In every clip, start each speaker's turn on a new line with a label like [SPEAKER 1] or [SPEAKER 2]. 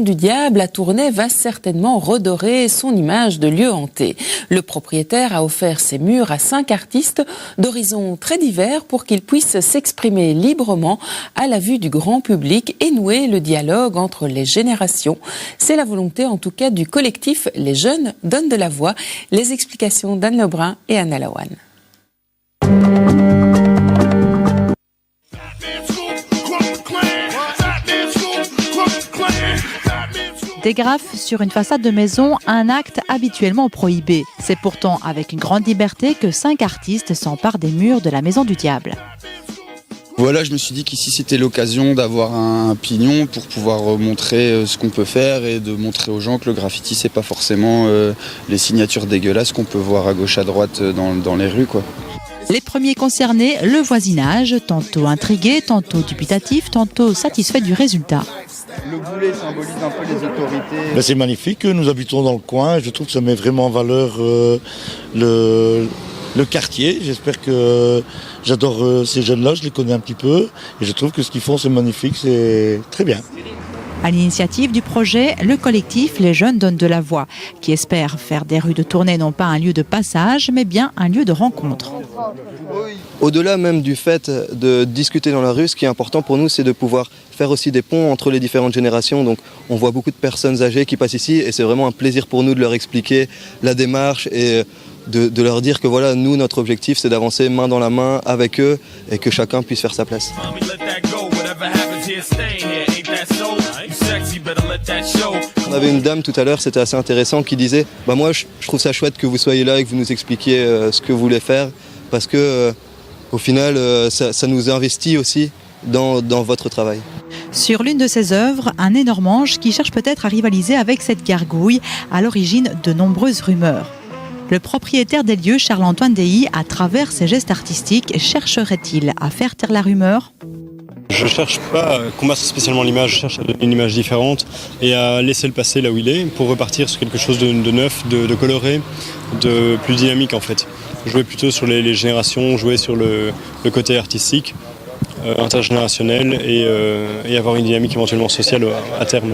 [SPEAKER 1] du Diable à Tournai va certainement redorer son image de lieu hanté. Le propriétaire a offert ses murs à 5 artistes d'horizons très divers pour qu'ils puissent s'exprimer librement à la vue du grand public et nouer le dialogue entre les générations. C'est la volonté en tout cas du collectif Les Jeunes donnent de la voix. Les explications d'Anne Lebrun et Anna Lawan.
[SPEAKER 2] Des graphes sur une façade de maison, un acte habituellement prohibé. C'est pourtant avec une grande liberté que 5 artistes s'emparent des murs de la Maison du Diable.
[SPEAKER 3] Voilà, je me suis dit qu'ici c'était l'occasion d'avoir un pignon pour pouvoir montrer ce qu'on peut faire et de montrer aux gens que le graffiti c'est pas forcément les signatures dégueulasses qu'on peut voir à gauche à droite dans les rues, quoi.
[SPEAKER 2] Les premiers concernés, le voisinage, tantôt intrigué, tantôt dubitatif, tantôt satisfait du résultat.
[SPEAKER 3] Le boulet symbolise un peu les autorités.
[SPEAKER 4] C'est magnifique, nous habitons dans le coin, je trouve que ça met vraiment en valeur le quartier. J'espère que j'adore ces jeunes-là, je les connais un petit peu et je trouve que ce qu'ils font c'est magnifique, c'est très bien.
[SPEAKER 2] À l'initiative du projet, le collectif Les Jeunes donnent de la voix, qui espère faire des rues de Tournai non pas un lieu de passage, mais bien un lieu de rencontre.
[SPEAKER 5] Au-delà même du fait de discuter dans la rue, ce qui est important pour nous, c'est de pouvoir faire aussi des ponts entre les différentes générations. Donc on voit beaucoup de personnes âgées qui passent ici et c'est vraiment un plaisir pour nous de leur expliquer la démarche et de leur dire que voilà, nous, notre objectif, c'est d'avancer main dans la main avec eux et que chacun puisse faire sa place. On avait une dame tout à l'heure, c'était assez intéressant, qui disait moi je trouve ça chouette que vous soyez là et que vous nous expliquiez ce que vous voulez faire parce que au final ça nous investit aussi dans votre travail.
[SPEAKER 2] Sur l'une de ses œuvres, un énorme ange qui cherche peut-être à rivaliser avec cette gargouille, à l'origine de nombreuses rumeurs. Le propriétaire des lieux, Charles-Antoine Deilly, à travers ses gestes artistiques, chercherait-il à faire taire la rumeur ?
[SPEAKER 6] Je ne cherche pas à combattre spécialement l'image, je cherche à donner une image différente et à laisser le passé là où il est pour repartir sur quelque chose de neuf, de coloré, de plus dynamique en fait. Jouer plutôt sur les générations, jouer sur le côté artistique, intergénérationnel et avoir une dynamique éventuellement sociale à terme.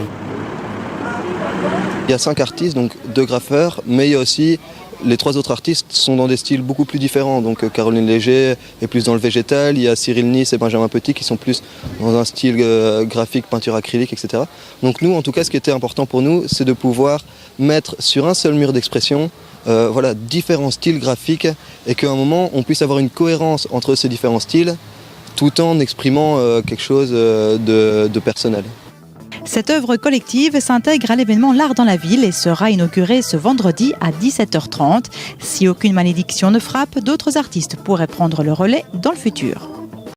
[SPEAKER 5] Il y a 5 artistes, donc 2 graffeurs, mais il y a aussi les 3 autres artistes sont dans des styles beaucoup plus différents. Donc Caroline Léger est plus dans le végétal, il y a Cyril Nice et Benjamin Petit qui sont plus dans un style graphique, peinture acrylique, etc. Donc nous, en tout cas, ce qui était important pour nous, c'est de pouvoir mettre sur un seul mur d'expression différents styles graphiques et qu'à un moment, on puisse avoir une cohérence entre ces différents styles tout en exprimant quelque chose de personnel.
[SPEAKER 2] Cette œuvre collective s'intègre à l'événement L'Art dans la ville et sera inaugurée ce vendredi à 17h30. Si aucune malédiction ne frappe, d'autres artistes pourraient prendre le relais dans le futur.